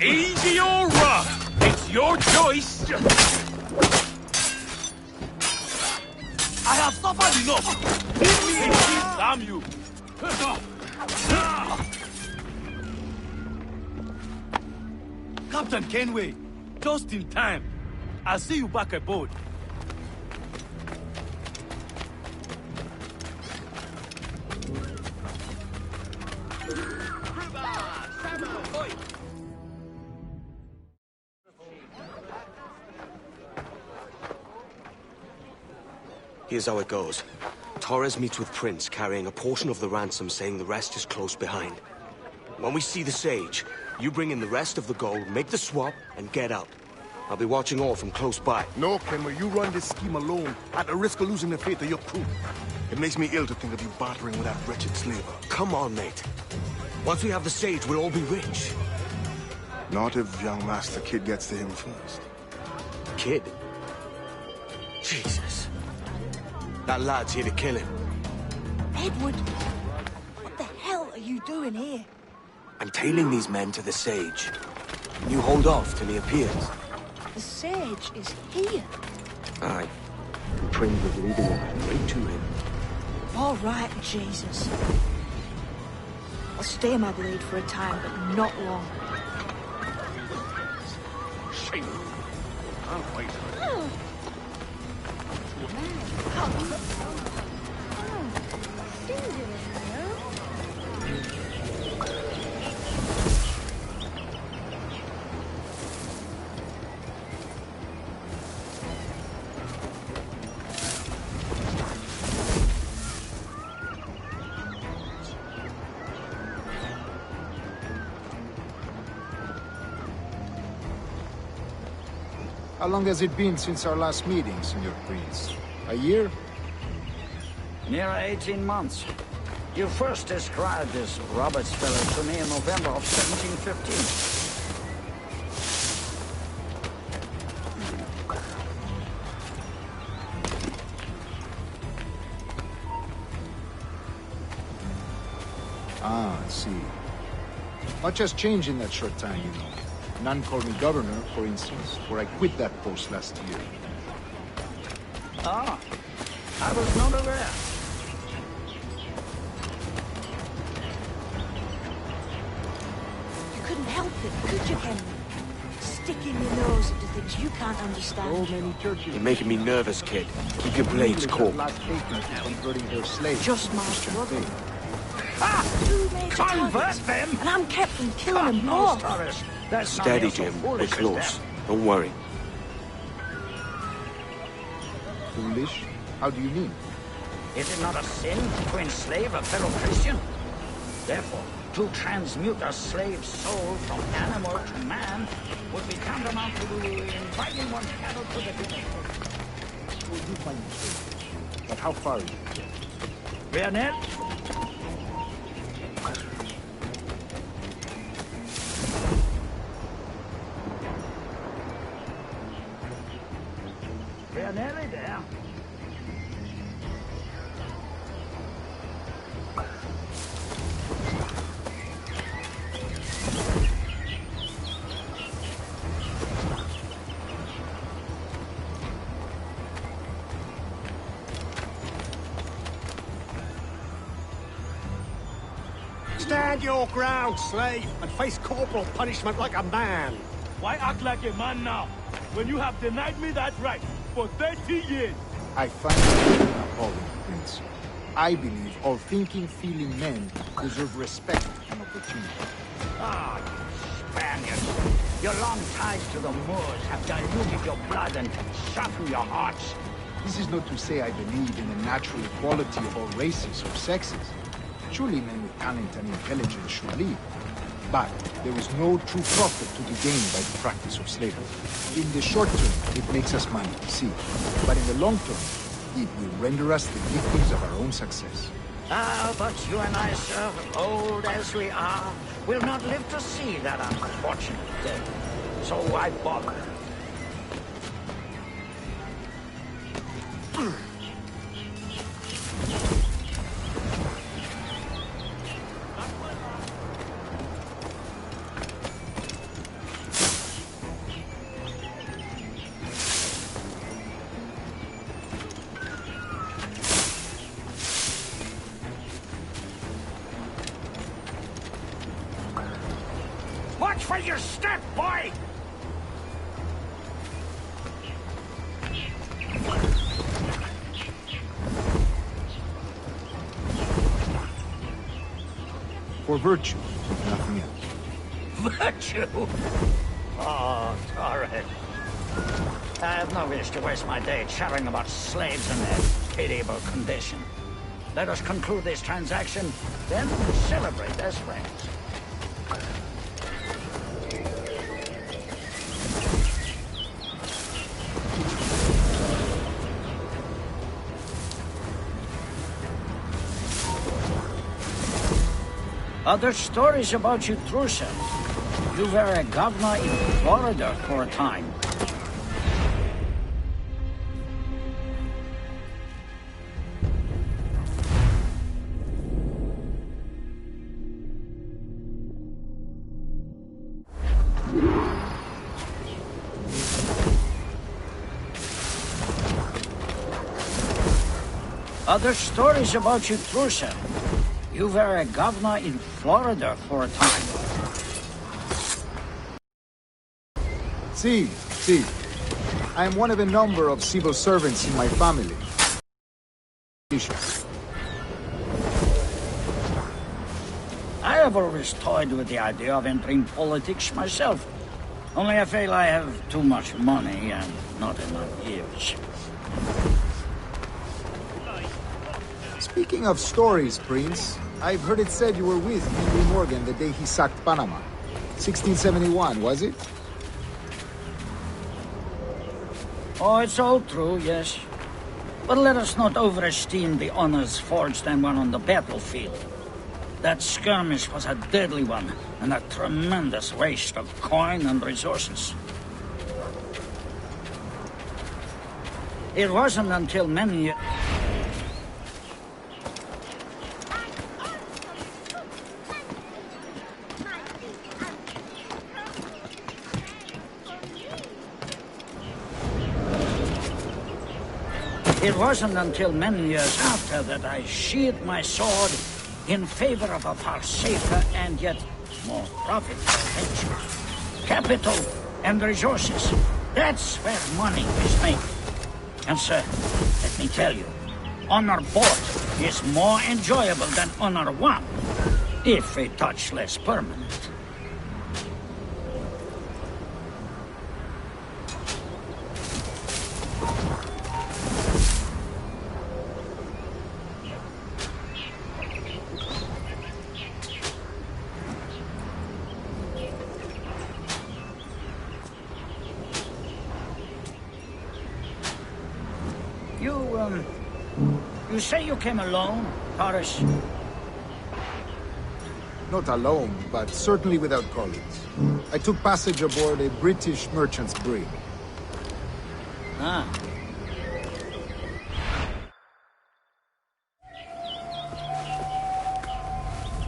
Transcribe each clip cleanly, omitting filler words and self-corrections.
Easy or rough, it's your choice. I have suffered enough. Leave me in peace, damn you. Captain Kenway, just in time. I'll see you back aboard. Here's how it goes. Torres meets with Prince, carrying a portion of the ransom, saying the rest is close behind. When we see the Sage, you bring in the rest of the gold, make the swap, and get out. I'll be watching all from close by. No, Kenway, you run this scheme alone, at the risk of losing the faith of your crew. It makes me ill to think of you bartering with that wretched slaver. Come on, mate. Once we have the Sage, we'll all be rich. Not if young Master Kid gets to him first. Kid? Jesus. That lad's here to kill him. Edward, what the hell are you doing here? I'm tailing these men to the Sage. You hold off till he appears. The Sage is here. Aye. And Prince was leading us straight to him. All right, Jesus. I'll stay my blade for a time, but not long. Shame. I'll wait. How long has it been since our last meeting, Senor Prince? A year? Near 18 months. You first described this Roberts fellow to me in November of 1715. Ah, I see. Much has changed in that short time, you know. None called me governor, for instance, where I quit that post last year. Ah, I was not aware. You couldn't help it, could you, Henry? Sticking your nose into things you can't understand. So many churches... You're making me nervous, kid. Keep your blades cool. Last patrons converting their slaves. Just my struggle. Ah! Two major Convert targets, them! and I'm kept from killing God them knows, all. Torres. That's Steady, Jim. We're close. Don't worry. Foolish? How do you mean? Is it not a sin to enslave a fellow Christian? Therefore, to transmute a slave's soul from animal to man would be tantamount to inviting one's cattle to the dinner. Well, you find it. But how far is it? Bayonet? We're nearly there. Stand your ground, slave, and face corporal punishment like a man. Why act like a man now, when you have denied me that right for 30 years? I find it appalling, Prince. I believe all thinking, feeling men deserve respect and opportunity. Ah, you Spaniards. Your long ties to the Moors have diluted your blood and softened your hearts. This is not to say I believe in the natural equality of all races or sexes. Surely men with talent and intelligence should lead. But there is no true profit to be gained by the practice of slavery. In the short term, it makes us money, see. But in the long term, it will render us the victims of our own success. Ah, but you and I, sir, old as we are, will not live to see that unfortunate day. So why bother? Watch where you step, boy! For virtue, nothing else. Virtue? Oh, Torres. I have no wish to waste my day chattering about slaves and their pitiable condition. Let us conclude this transaction, then celebrate as friends. Other stories about you, Trusa. You were a governor in Florida for a time. Other stories about you, Trusa. You were a governor in Florida for a time. See. I am one of a number of civil servants in my family. I have always toyed with the idea of entering politics myself. Only I feel I have too much money and not enough years. Speaking of stories, Prince, I've heard it said you were with Henry Morgan the day he sacked Panama. 1671, was it? Oh, it's all true, yes. But let us not overesteem the honors forged and won on the battlefield. That skirmish was a deadly one, and a tremendous waste of coin and resources. It wasn't until many years... It wasn't until many years after that I sheathed my sword in favor of a far safer and yet more profitable venture. Capital and resources. That's where money is made. And sir, let me tell you, honor bought is more enjoyable than honor won, if a touch less permanent. You say you came alone, Torres? Not alone, but certainly without colleagues. I took passage aboard a British merchant's brig. Ah.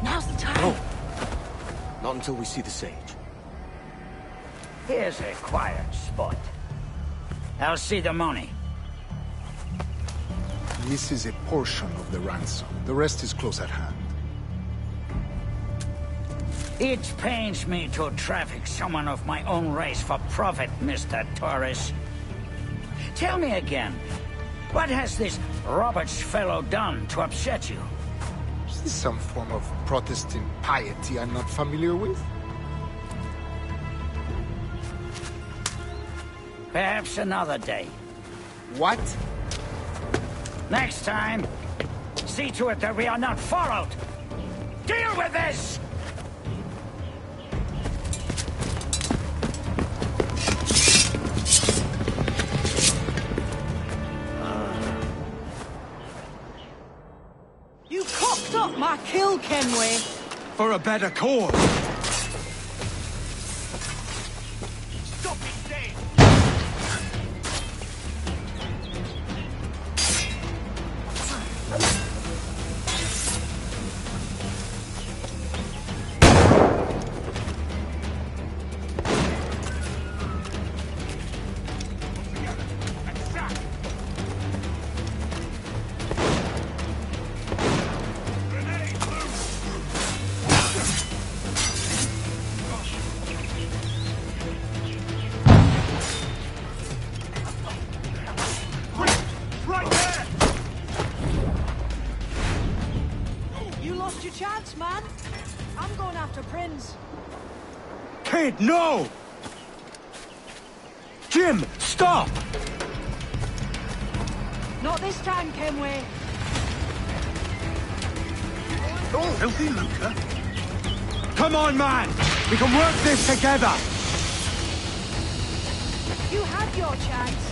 Now's the time. No. Not until we see the sage. Here's a quiet spot. I'll see the money. This is a portion of the ransom. The rest is close at hand. It pains me to traffic someone of my own race for profit, Mr. Torres. Tell me again, what has this Roberts fellow done to upset you? Is this some form of Protestant piety I'm not familiar with? Perhaps another day. What? Next time, see to it that we are not followed. Deal with this! You cocked up my kill, Kenway. For a better cause. Stop it, Dave! lost your chance, man. I'm going after Prince. Kid, no! Jim, stop! Not this time, Kenway. Oh, healthy Luca. Come on, man! We can work this together! You had your chance.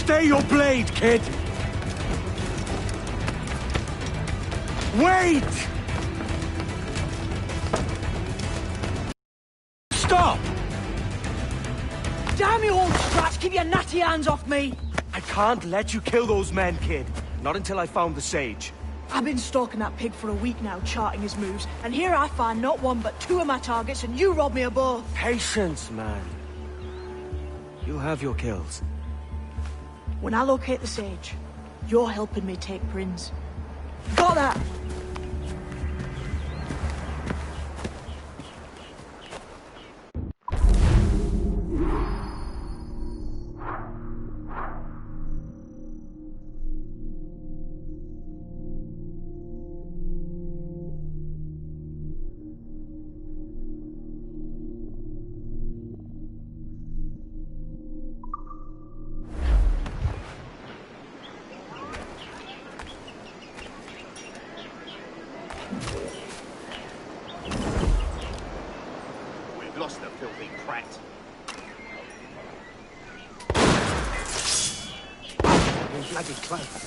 Stay your blade, kid! Wait! Stop! Damn you old strats, keep your natty hands off me! I can't let you kill those men, kid. Not until I found the sage. I've been stalking that pig for a week now, charting his moves, and here I find not one but two of my targets, and you robbed me of both. Patience, man. You'll have your kills. When I locate the sage, you're helping me take Prince. Got that? We've lost the filthy prat. Those bloody clowns.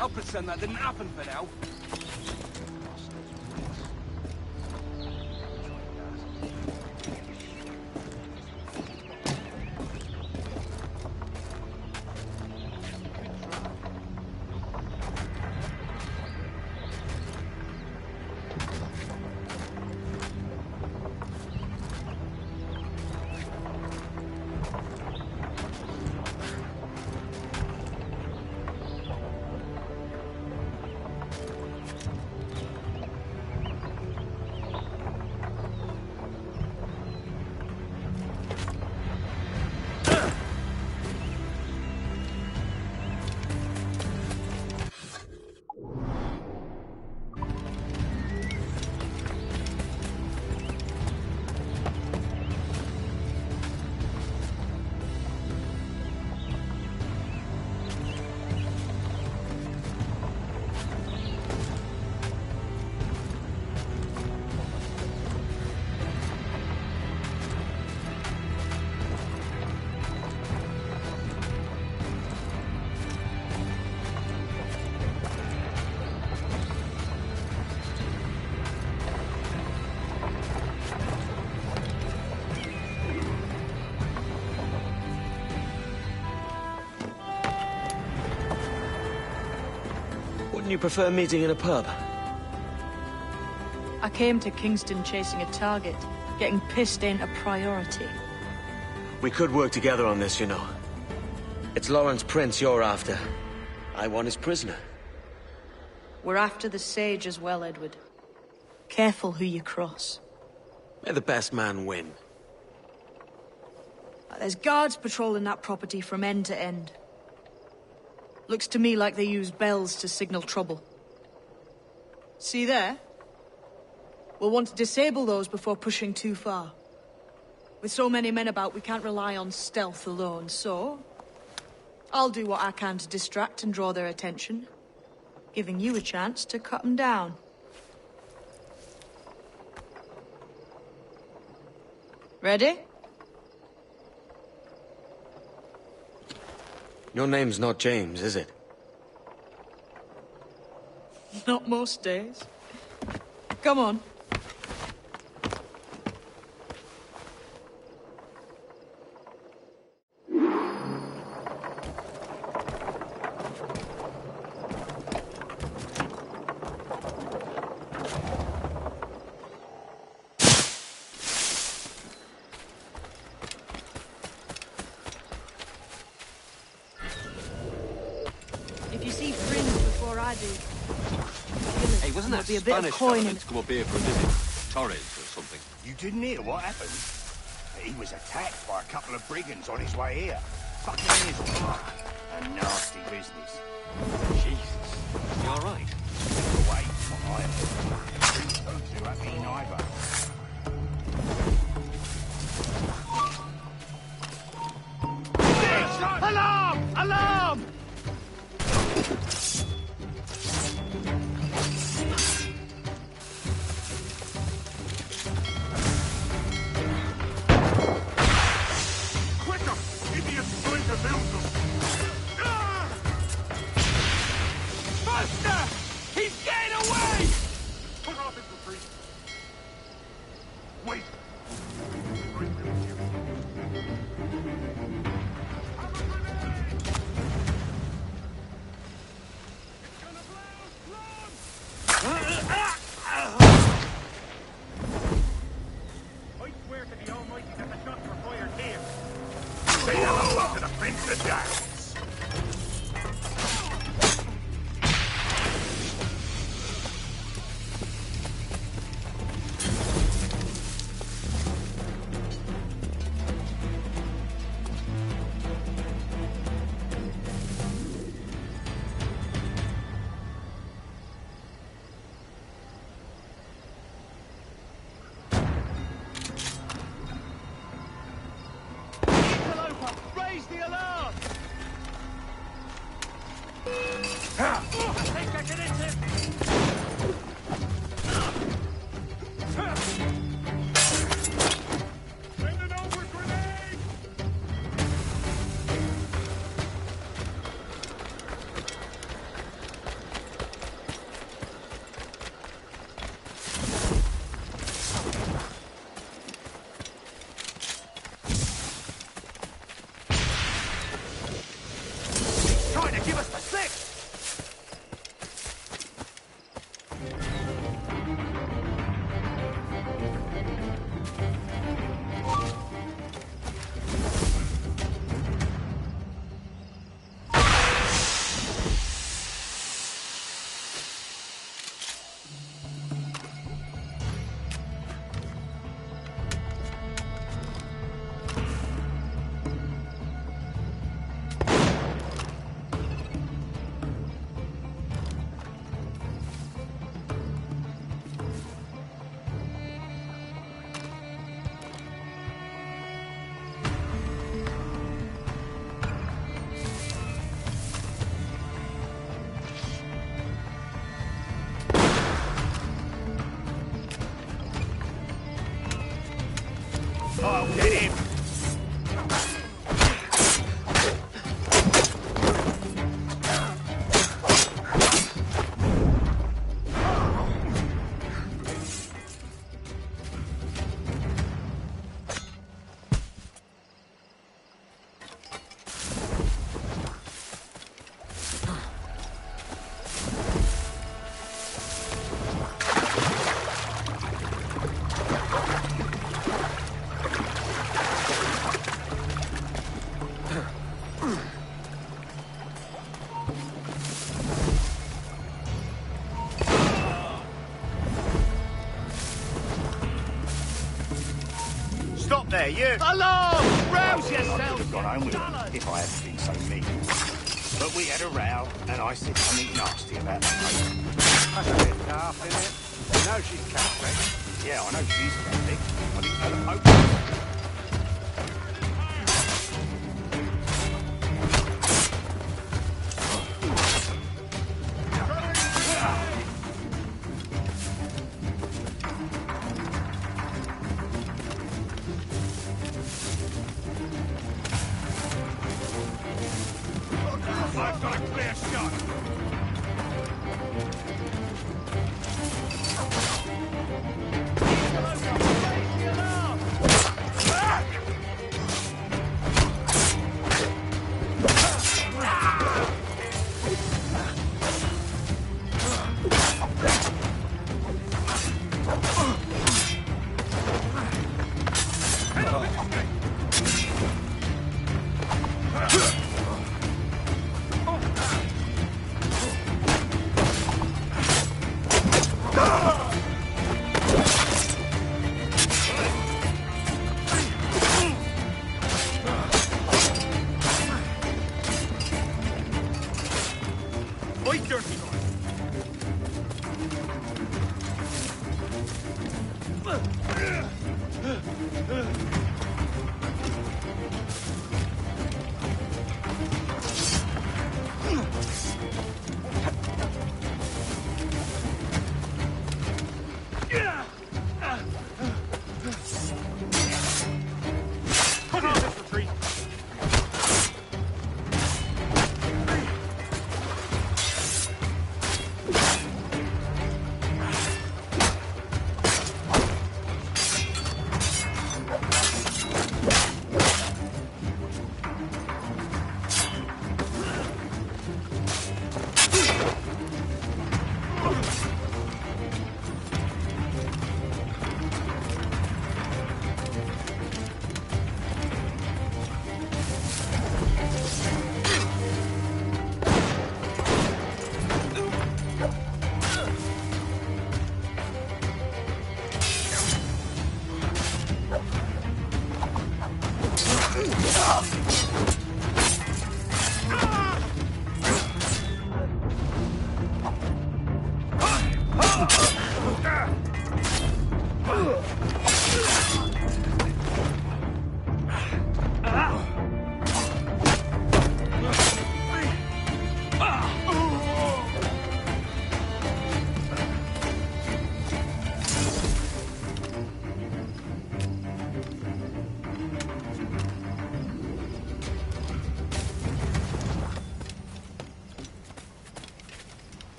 I'll pretend that didn't happen for now. Wouldn't you prefer meeting in a pub? I came to Kingston chasing a target. Getting pissed ain't a priority. We could work together on this, you know. It's Lawrence Prince you're after. I want his prisoner. We're after the Sage as well, Edward. Careful who you cross. May the best man win. There's guards patrolling that property from end to end. Looks to me like they use bells to signal trouble. See there? We'll want to disable those before pushing too far. With so many men about, we can't rely on stealth alone, so... I'll do what I can to distract and draw their attention, giving you a chance to cut them down. Ready? Your name's not James, is it? Not most days. Come on. If you see Fringe before I do, Hey, wasn't that be a bit of Spanish coin fella in meant to come up here for a visit? Torres or something? You didn't hear what happened? He was attacked by a couple of brigands on his way here. Fucking his fuck. A nasty business. Jesus. You alright? Wait, what I heard. Those two happy neither. Alarm! Alarm! Quicker! Idiots trying to build them! there, you! Alarm! Rouse I could yourself! have gone home with him if I hadn't been so mean. But we had a row, and I said something nasty about the Pope. That's a bit daft, isn't it? You know she's Catholic. Yeah, I know she's Catholic. I didn't know the Pope was. I've got a clear shot.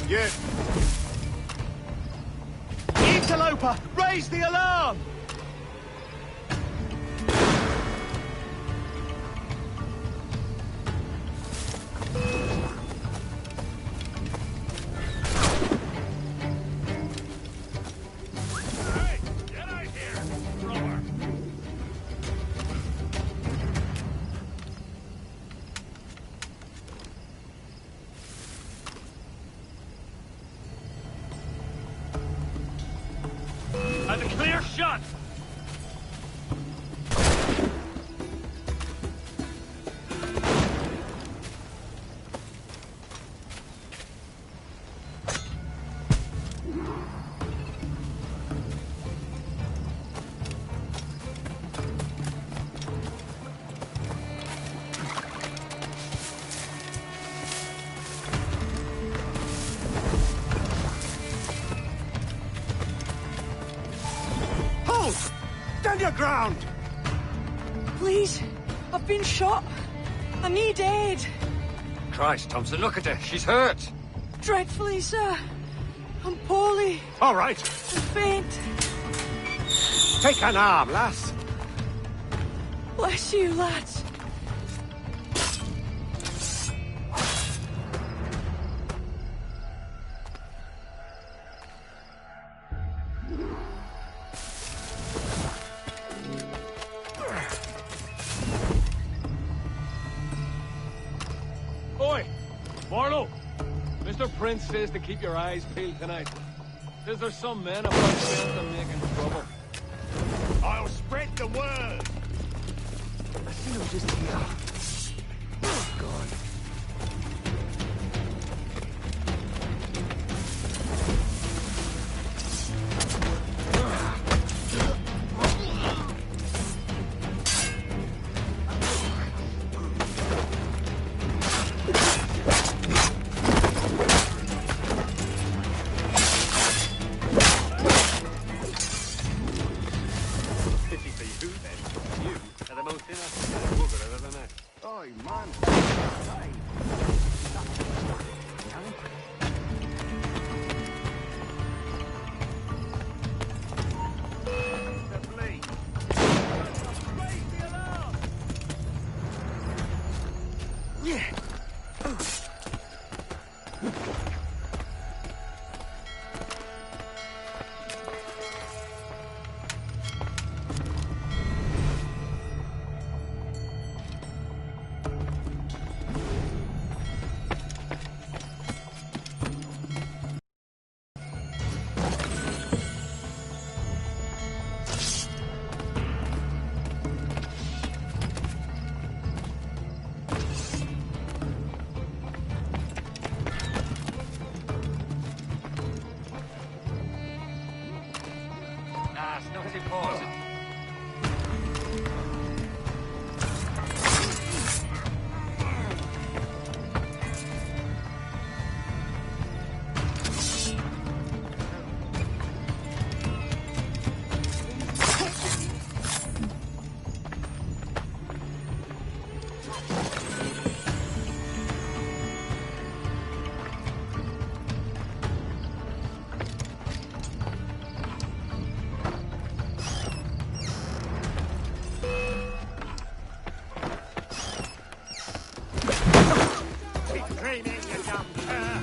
Yeah. Interloper! Raise the alarm! Hey, get out here, thrower. And a clear shot. Don't! Stand your ground! Please, I've been shot. I need aid. Christ, Thompson, look at her. She's hurt. Dreadfully, sir. I'm poorly All right. and faint. Take an arm, lass. Bless you, lads. Oi! Barlow! Mr. Prince says to keep your eyes peeled tonight. Says there's some men about to making trouble. I'll spread the word. I seen him just here. Oh, God. Pity for you, then. You are the most innocent bugger I've ever met. Oi, man. Nah, it's not important. Keep dreaming, you dumb cur.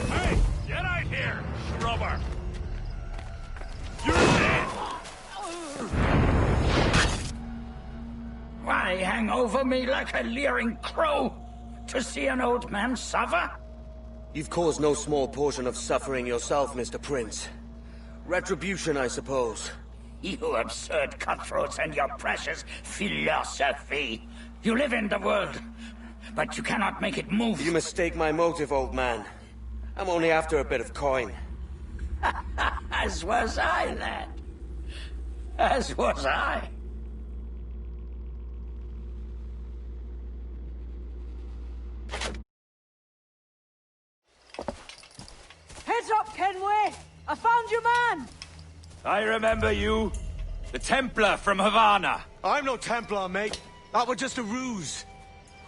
Hey! Get out here, scrubber! You're dead! Why hang over me like a leering crow? To see an old man suffer? You've caused no small portion of suffering yourself, Mr. Prince. Retribution, I suppose. You absurd cutthroats and your precious philosophy. You live in the world, but you cannot make it move. You mistake my motive, old man. I'm only after a bit of coin. As was I, lad. As was I. Heads up, Kenway! I found your man! I remember you. The Templar from Havana. I'm no Templar, mate. That was just a ruse.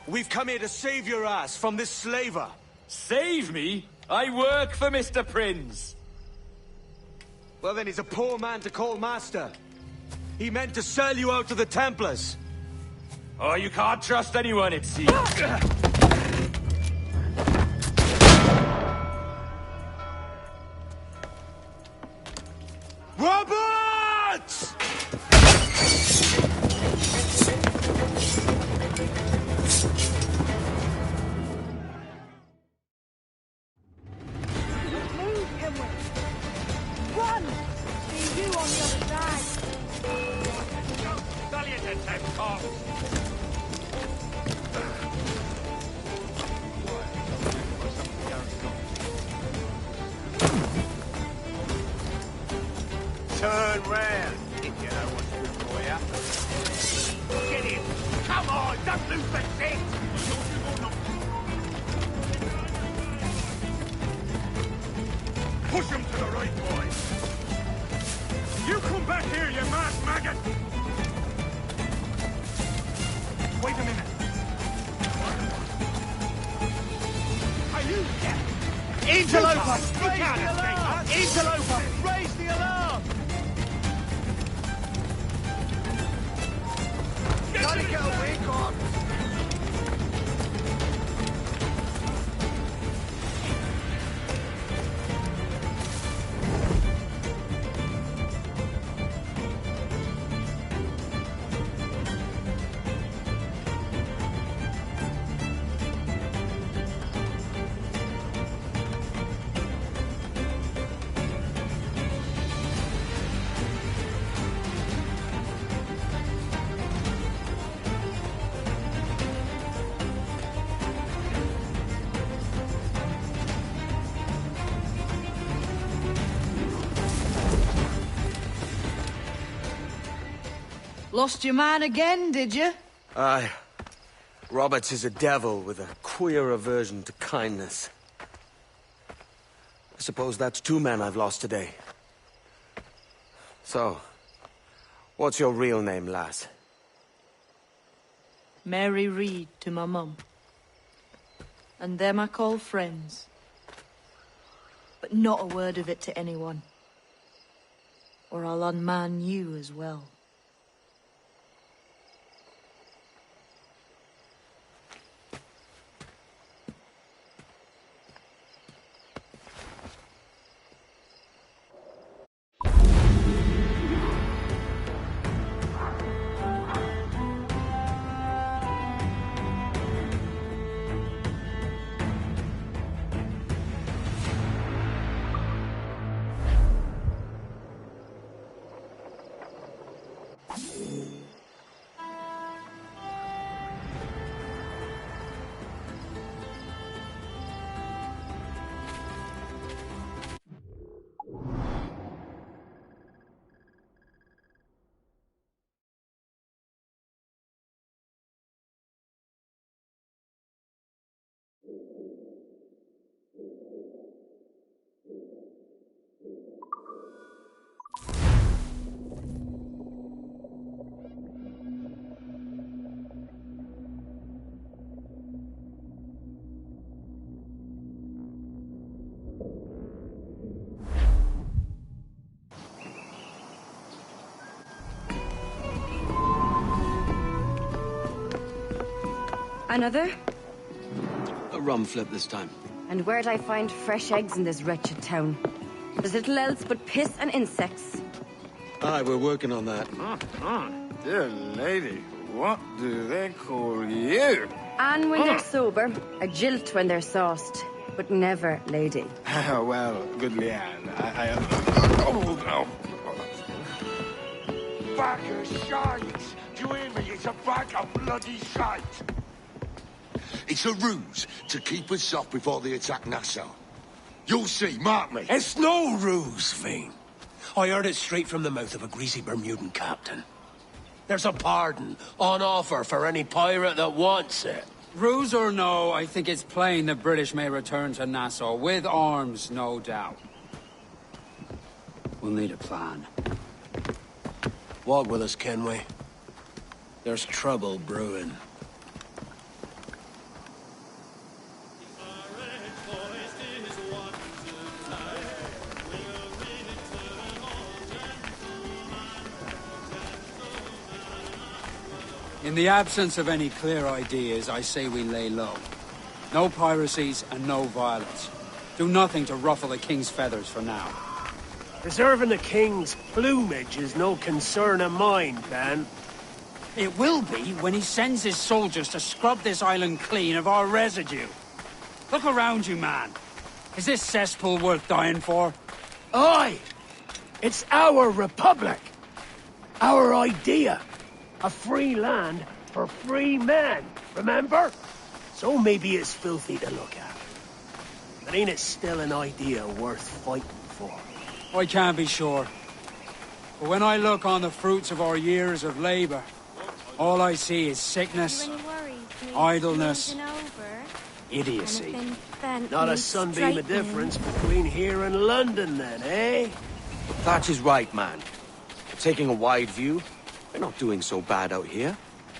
We've come here to save your ass from this slaver. Save me? I work for Mr. Prince. Well, then he's a poor man to call master. He meant to sell you out to the Templars. Oh, you can't trust anyone, it seems. Roberts! Move, Gimli! Run! See you on the other side! Valiant attack, Cox! Turn round, if you know what's good for you. Get in! Come on, don't lose the scent! Push him to the right, boys! You come back here, you mad maggot! Wait a minute. Are you deaf? Interloper! Raise the alarm! Interloper! Raise the alarm! Gotta get away, Cox! Lost your man again, did you? Aye. Roberts is a devil with a queer aversion to kindness. I suppose that's 2 men I've lost today. So, what's your real name, lass? Mary Reed to my mum. And them I call friends. But not a word of it to anyone. Or I'll unman you as well. Another? A rum flip this time. And where'd I find fresh eggs in this wretched town? There's little else but piss and insects. Aye, we're working on that. Dear lady, what do they call you? And when they're sober, a jilt when they're sauced, but never lady. Well, good Leanne, I Oh, no. Bag of shite! Do you hear me? It's a bag of bloody shite! It's a ruse to keep us off before they attack Nassau. You'll see, mark me. It's no ruse, Fiend. I heard it straight from the mouth of a greasy Bermudan captain. There's a pardon on offer for any pirate that wants it. Ruse or no, I think it's plain the British may return to Nassau, with arms, no doubt. We'll need a plan. Walk with us, Kenway. There's trouble brewing. In the absence of any clear ideas, I say we lay low. No piracies and no violence. Do nothing to ruffle the king's feathers for now. Preserving the king's plumage is no concern of mine, Ben. It will be when he sends his soldiers to scrub this island clean of our residue. Look around you, man. Is this cesspool worth dying for? Aye! It's our republic! Our idea! A free land for free men, remember? So maybe it's filthy to look at. But ain't it still an idea worth fighting for? I can't be sure. But when I look on the fruits of our years of labor, all I see is sickness, idleness, idiocy. Not a sunbeam of difference between here and London, then, eh? Thatch is right, man. Taking a wide view, we're not doing so bad out here.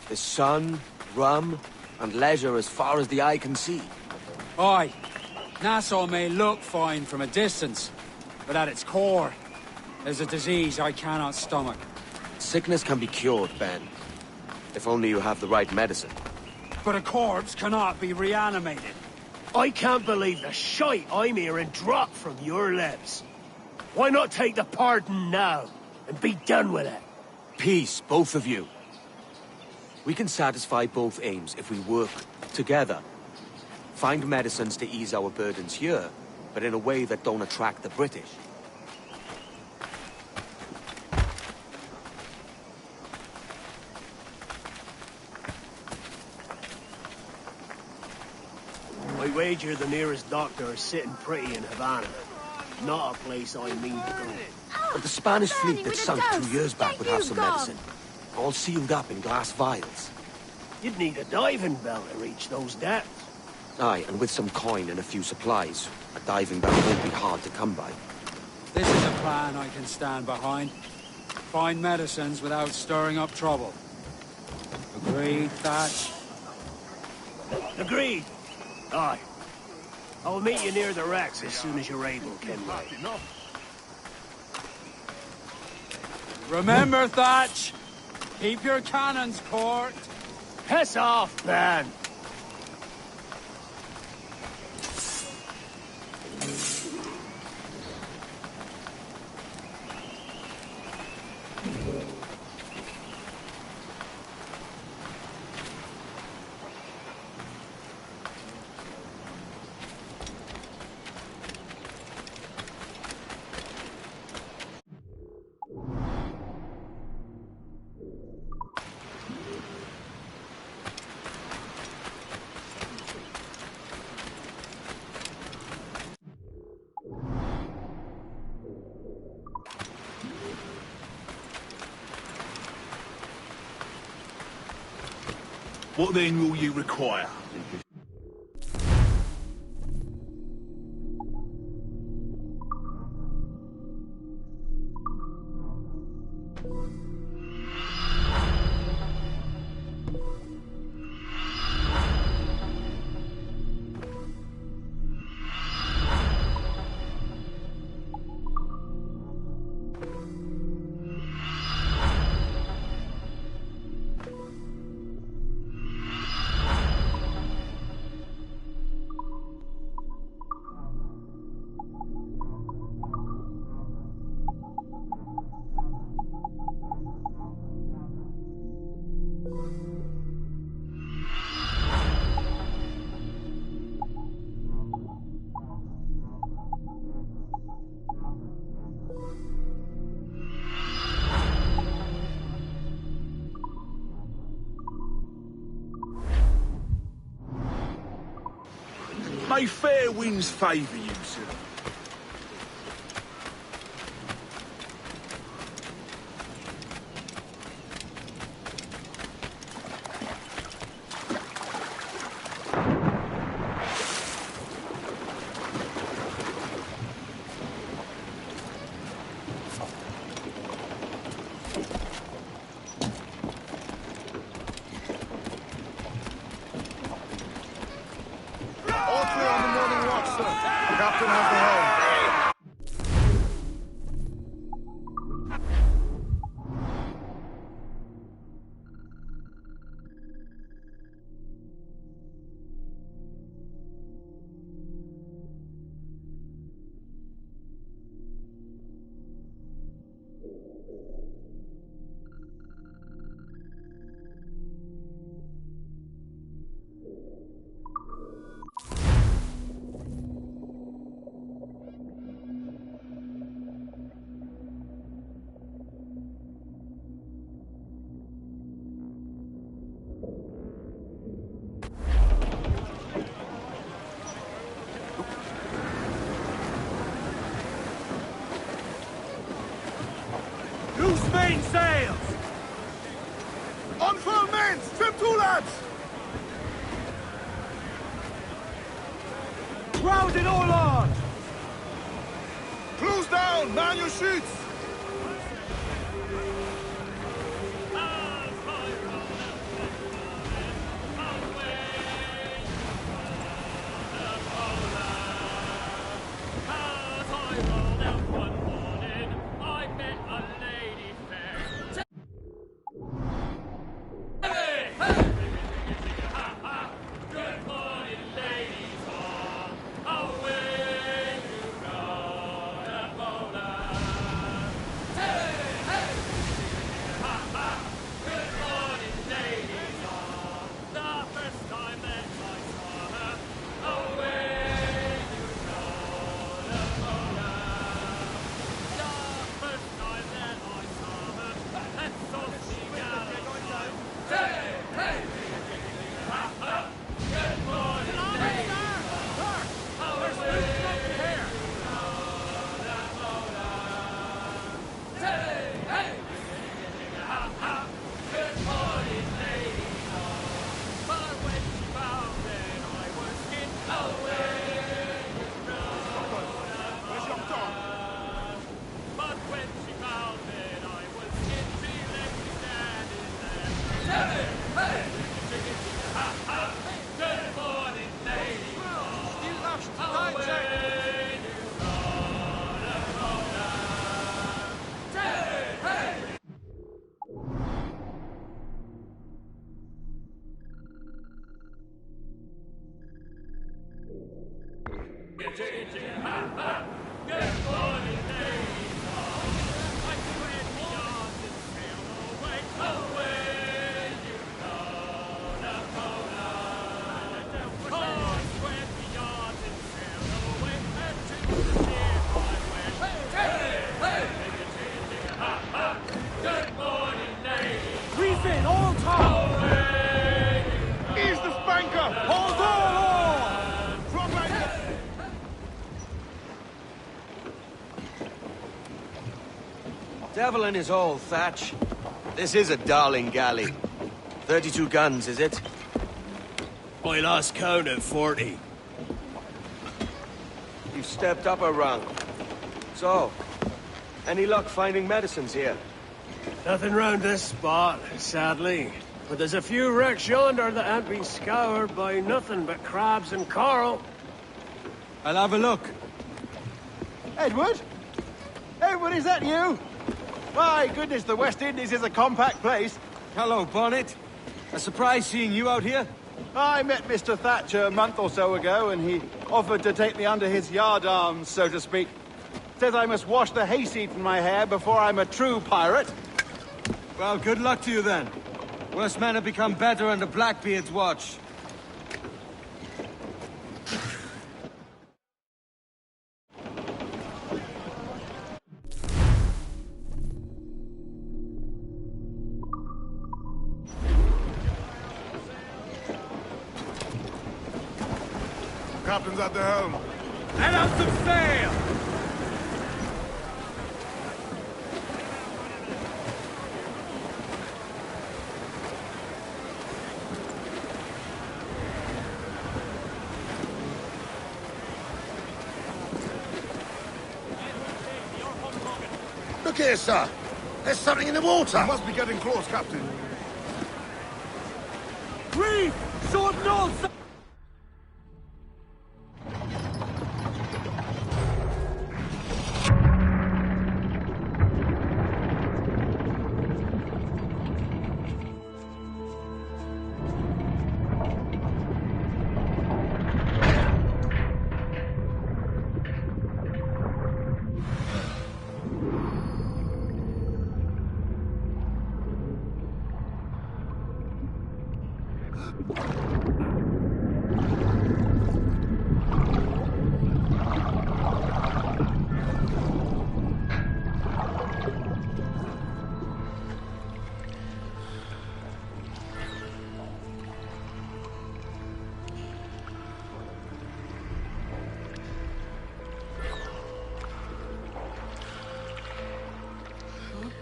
There's sun, rum, and leisure as far as the eye can see. Aye. Nassau may look fine from a distance, but at its core, there's a disease I cannot stomach. Sickness can be cured, Ben. If only you have the right medicine. But a corpse cannot be reanimated. I can't believe the shite I'm hearing drop from your lips. Why not take the pardon now, and be done with it? Peace, both of you. We can satisfy both aims if we work together. Find medicines to ease our burdens here, but in a way that don't attract the British. I wager the nearest doctor is sitting pretty in Havana. Not a place I mean to go. But the Spanish fleet that sunk 2 years back would have some medicine. All sealed up in glass vials. You'd need a diving bell to reach those depths. Aye, and with some coin and a few supplies, a diving bell won't be hard to come by. This is a plan I can stand behind. Find medicines without stirring up trouble. Agreed, Thatch? Agreed. Aye. I'll meet you near the wrecks as soon as you're able, Kenway. Remember, Thatch! Keep your cannons court! Piss off, man! What then will you require? May fair winds favour you, sir. Loose main sails! Unfurl men! Trim to, lads! Round it all on! Close down! Man your sheets! Devil in his hole, Thatch. This is a darling galley. 32 guns, is it? I lost count at 40. You've stepped up a rung. So, any luck finding medicines here? Nothing round this spot, sadly. But there's a few wrecks yonder that haven't been scoured by nothing but crabs and coral. I'll have a look. Edward? Edward, is that you? My goodness, the West Indies is a compact place. Hello, Bonnet. A surprise seeing you out here. I met Mr. Thatcher a month or so ago, and he offered to take me under his yardarms, so to speak. Says I must wash the hayseed from my hair before I'm a true pirate. Well, good luck to you then. Worse men have become better under Blackbeard's watch. Captain's at the helm. Let out some sail! Look here, sir. There's something in the water. Must be getting close, Captain. Reef! Sword null!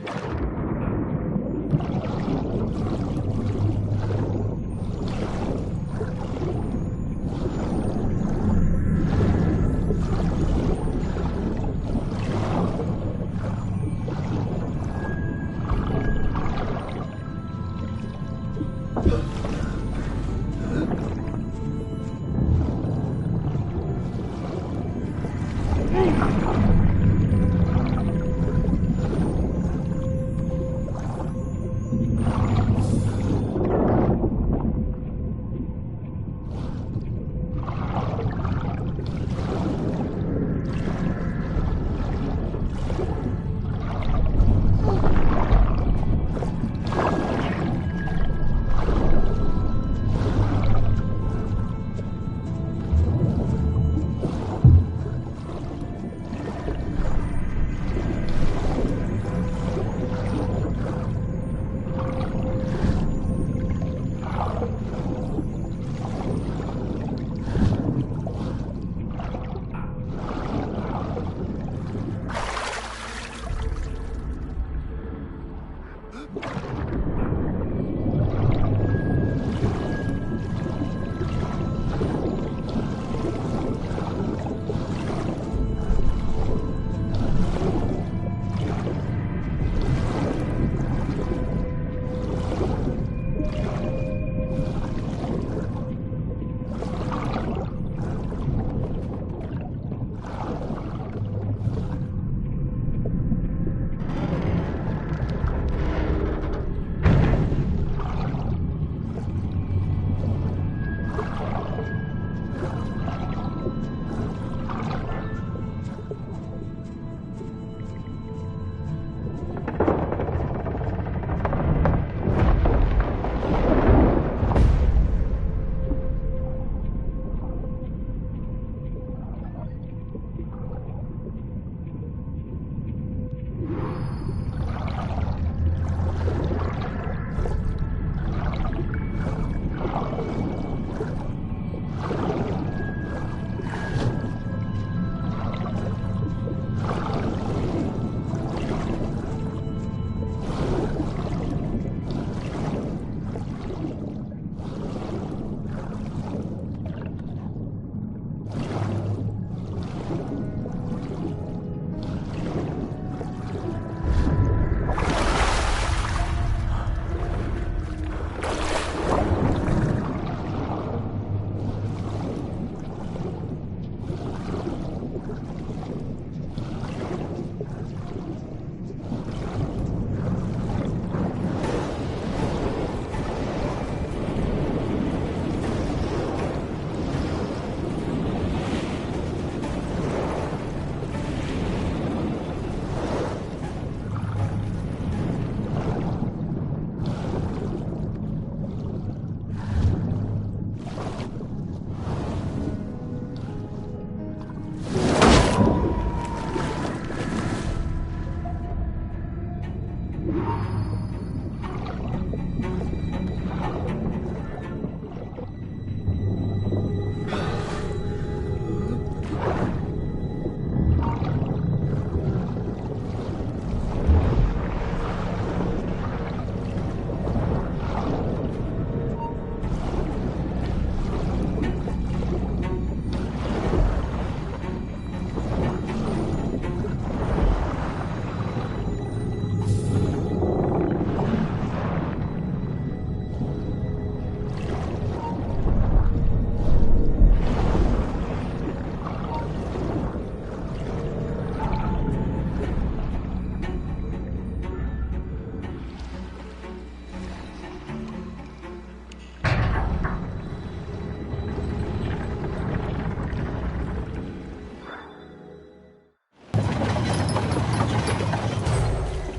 Huh?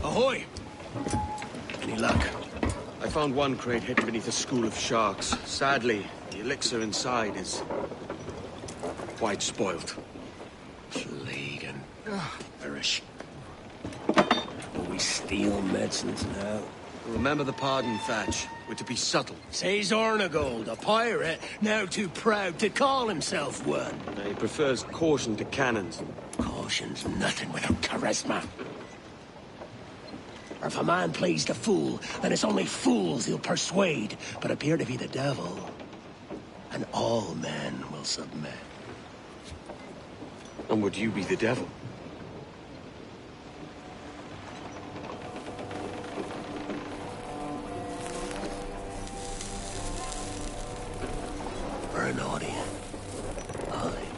Ahoy! Any luck? I found one crate hidden beneath a school of sharks. Sadly, the elixir inside is quite spoiled. Plague and perish. Will we steal medicines now? Remember the pardon, Thatch. We're to be subtle. Says Ornagold, a pirate, now too proud to call himself one. He prefers caution to cannons. Caution's nothing without charisma. Or if a man plays the fool, then it's only fools he'll persuade, but appear to be the devil. And all men will submit. And would you be the devil? Or an audience. Aye.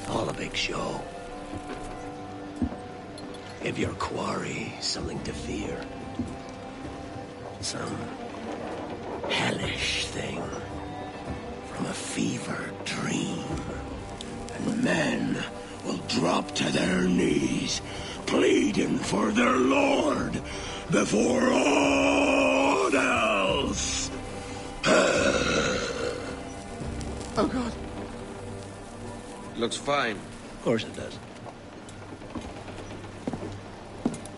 All a big show. Give your quarry something to fear. Some hellish thing from a fevered dream. And men will drop to their knees, pleading for their lord before all else. Oh, God. Looks fine. Of course it does.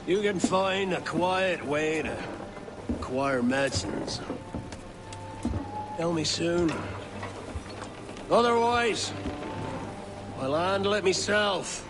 You can find a quiet way to acquire medicines. Tell me soon. Otherwise, I'll handle it myself.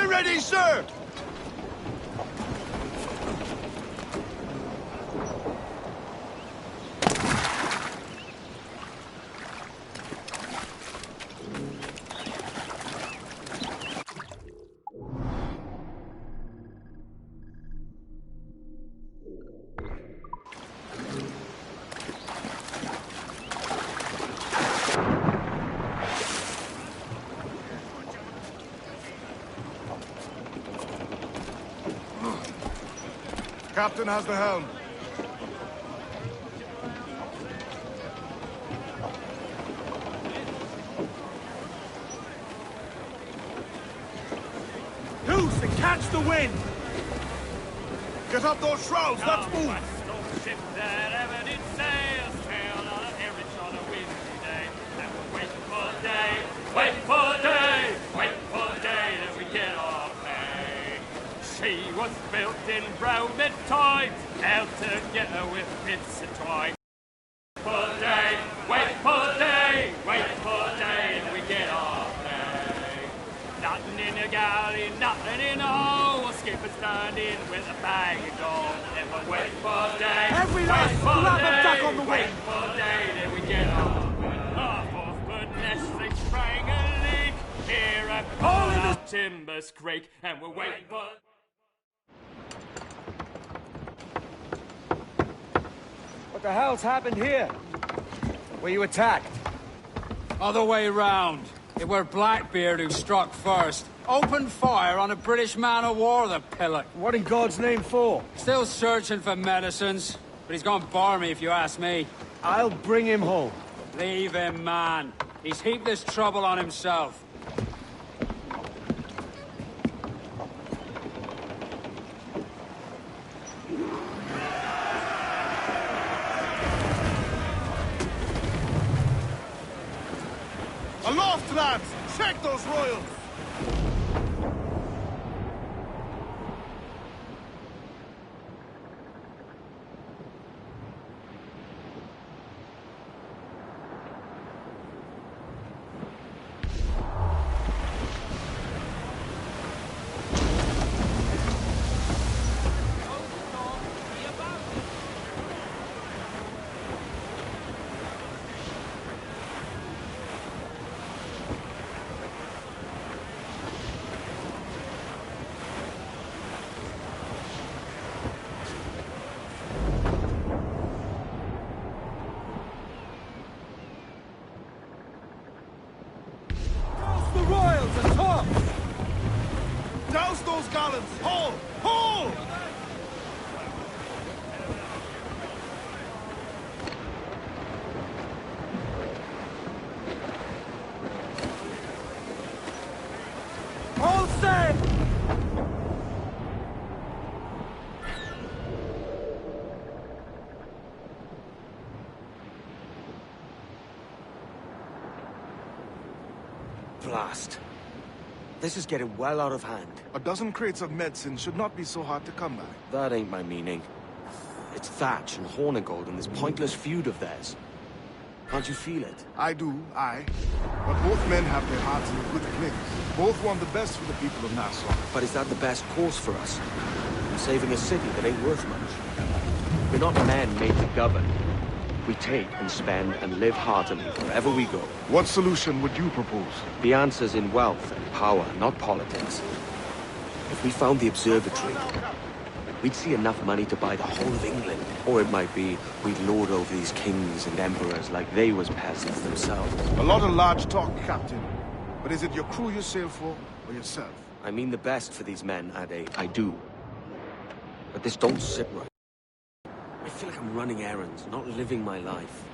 We're ready, sir! Captain has the helm. Loose and catch the wind! Get up those shrouds, let's move! Ship that ever did sail, sail on every short of windy day. And we're waiting for the day, waiting for the day, waiting for the day that we get our pay. She was built in Roman times, held together with bits of twine. For the day, waiting for the day, waiting for the day that we get our pay. Nothing in the galley, nothing in the hole. Skipper standing with a bag of gold. And we're waiting for the day. Every last slap of duck on the waiting wind! for the day that we get our pay. Oh, for goodness sake, sprang a leak here at our Timbers Creek. And we're waiting for... What the hell's happened here? Were you attacked? Other way round. It were Blackbeard who struck first. Opened fire on a British man-of-war, the pillock. What in God's name for? Still searching for medicines, but he's gone barmy if you ask me. I'll bring him home. Leave him, man. He's heaped this trouble on himself. Aloft, lads! Check those royals! Douse those gallants! Haul! Haul! All set! Blast. This is getting well out of hand. A dozen crates of medicine should not be so hard to come by. That ain't my meaning. It's Thatch and Hornigold and this pointless feud of theirs. Can't you feel it? I do, aye. But both men have their hearts in a good place. Both want the best for the people of Nassau. But is that the best course for us? Saving a city that ain't worth much. We're not men made to govern. We take and spend and live heartily wherever we go. What solution would you propose? The answer's in wealth and power, not politics. If we found the observatory, we'd see enough money to buy the whole of England. Or it might be we'd lord over these kings and emperors like they was peasants themselves. A lot of large talk, Captain. But is it your crew you sail for, or yourself? I mean the best for these men, Ade. I do. But this don't sit right. I feel like I'm running errands, not living my life.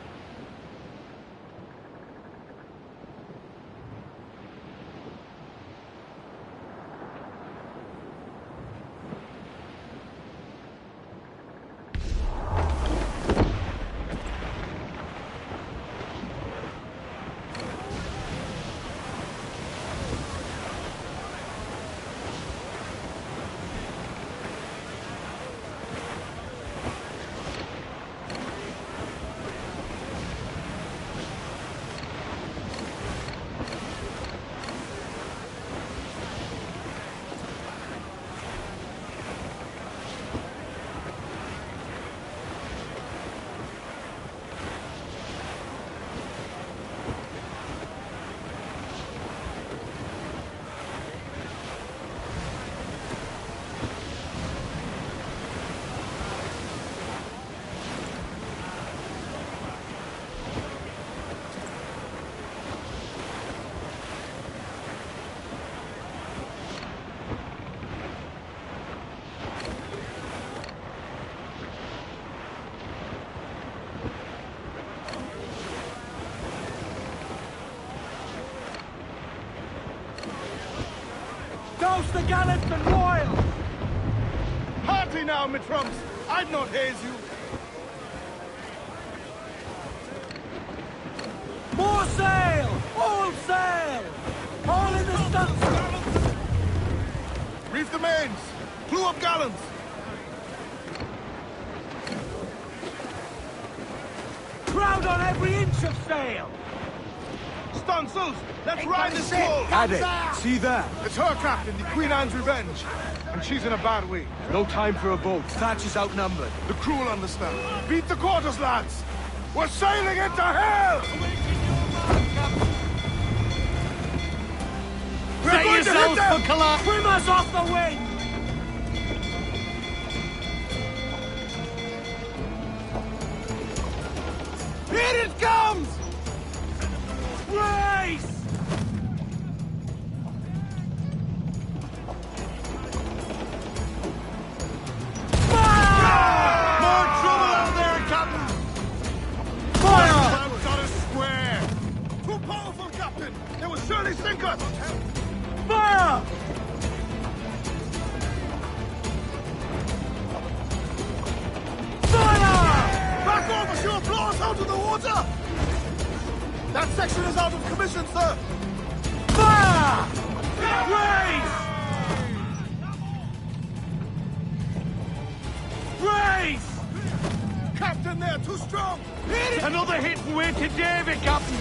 Roast the gallants and royal! Hearty now, me trumps! I'd not haze you. More sail! All sail! All in the stuff! Reef the mains! Clew up gallants! Crowd on every inch of sail! Stunsails! Let's ride the squall! Adé, see that? It's her captain, the Queen Anne's Revenge. And she's in a bad way. No time for a boat. Thatch is outnumbered. The crew will understand. Beat the quarters, lads! We're sailing into hell! Ready yourselves for collapse! Swim us off the wind! Here it comes! Race! More trouble out there, Captain! Fire! Clouds on a square! Too powerful, Captain! They will surely sink us! Fire! Fire! Back off, or she'll blow us out of the water! That section is out of commission, sir! Fire! Race! Race! Captain, they're too strong! Another hit and win to David, Captain!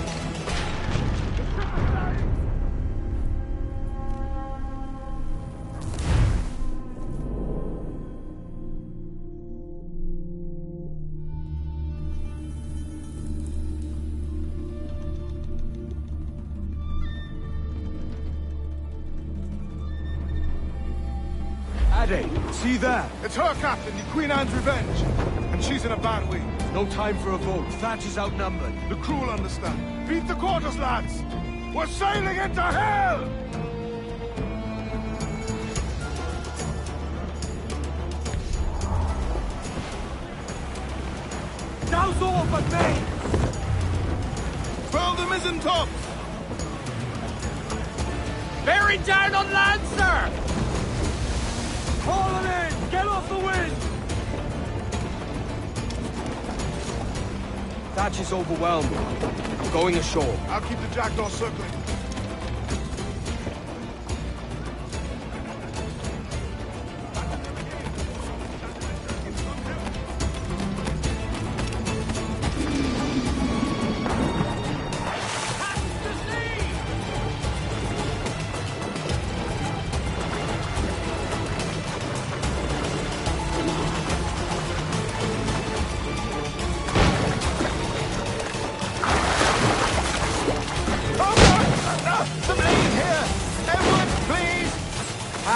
Adé, see that? It's her captain, the Queen Anne's Revenge. And she's in a bad way. No time for a boat. Thatch is outnumbered. The crew will understand. Beat the quarters, lads! We're sailing into hell! Now's all but me! Furl the mizzen tops! Bearing down on land, sir! Hauling in! Get off the wind! Thatch is overwhelmed. I'm going ashore. I'll keep the jackdaw circling.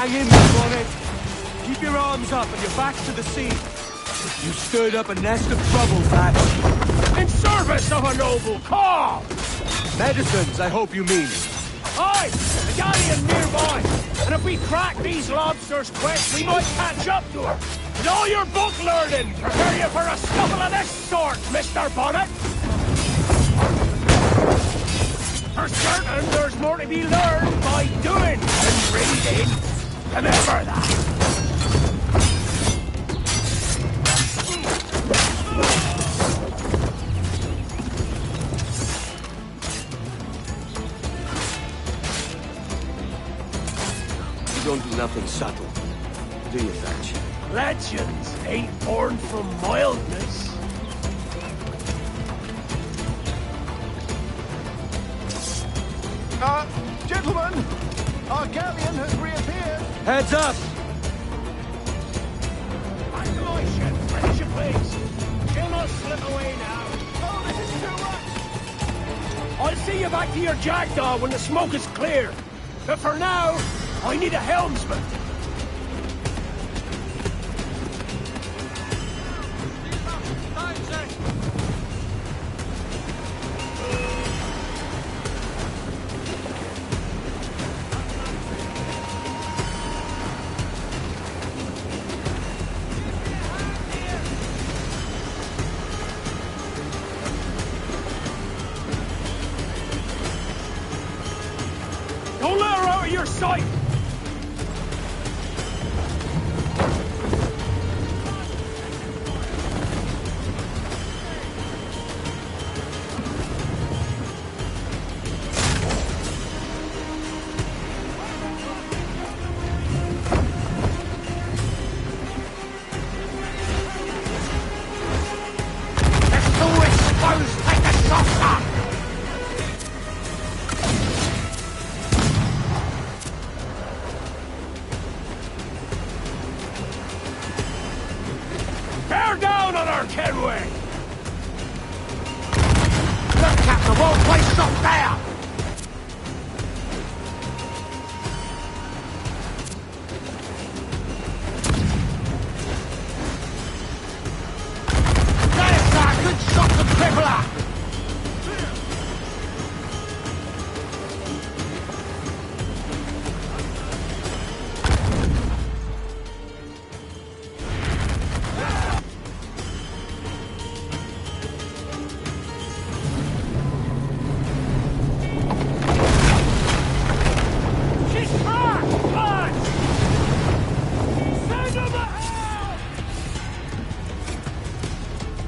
Hang in there, Bonnet. Keep your arms up and your backs to the sea. You stirred up a nest of trouble, Thatch. In service of a noble cause! Medicines, I hope you mean. Aye! A galleon nearby! And if we crack these lobsters quick, we might catch up to her. And all your book learning, prepare you for a scuffle of this sort, Mr. Bonnet! For certain, there's more to be learned by doing than reading. Remember that! You don't do nothing subtle, do you, Thatch? Legends ain't born from mildness. Gentlemen, our galleon has reappeared. Heads up! Isolation, finish your please. She'll not slip away now. Oh, this is too much. I'll see you back to your jackdaw when the smoke is clear. But for now, I need a helmsman. Don't let her out of your sight! Kenway! Look, Captain, won't place shot down! Good shot to Crippler! She's cracked! Lads! Send them out!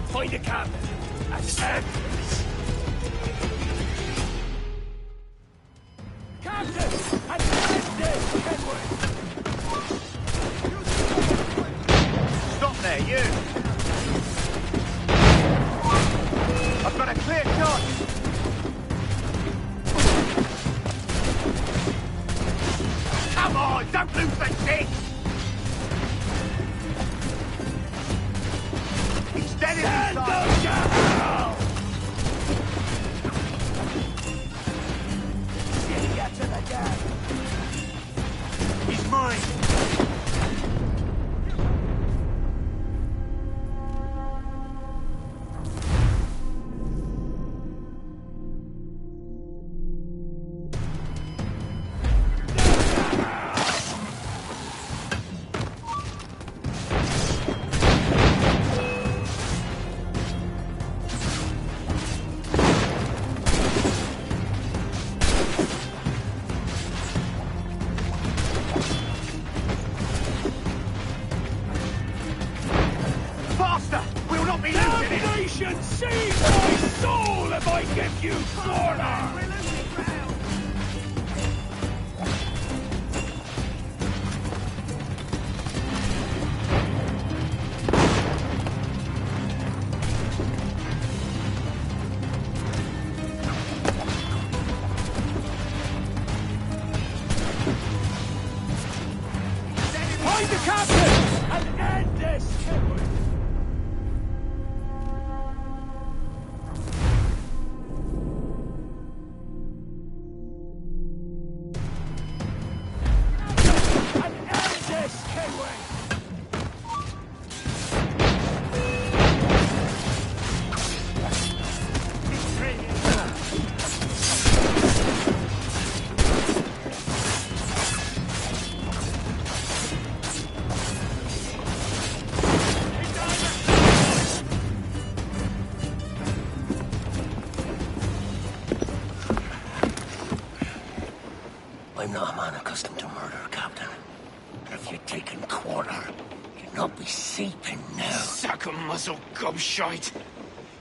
Find a captain. Captain! Stop there, you! I've got a clear shot! Come on, don't lose the stick! He's dead inside! To the gap. He's mine. Damnation seize my soul if I give you corner! Find the captain and end this! I'm not a man accustomed to murder, Captain. But if you're taking corner, you'll not be sleeping now. Sack a muzzle, gobshite.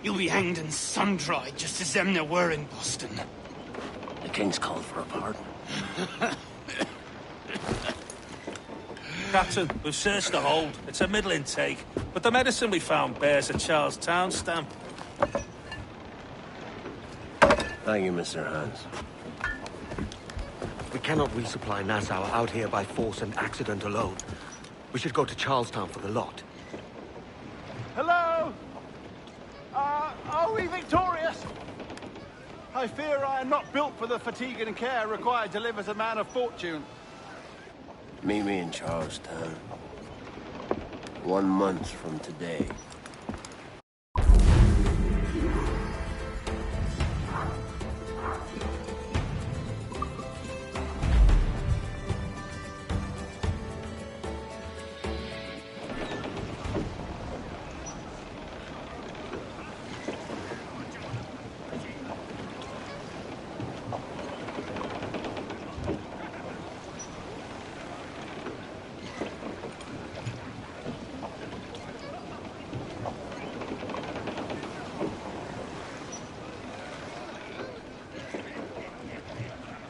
You'll be hanged and sun-dried, just as them there were in Boston. The King's called for a pardon. Captain, we've searched the hold. It's a middling take, but the medicine we found bears a Charlestown stamp. Thank you, Mr. Hans. We cannot resupply Nassau out here by force and accident alone. We should go to Charlestown for the lot. Hello? Are we victorious? I fear I am not built for the fatigue and care required to live as a man of fortune. Meet me in Charlestown. 1 month from today.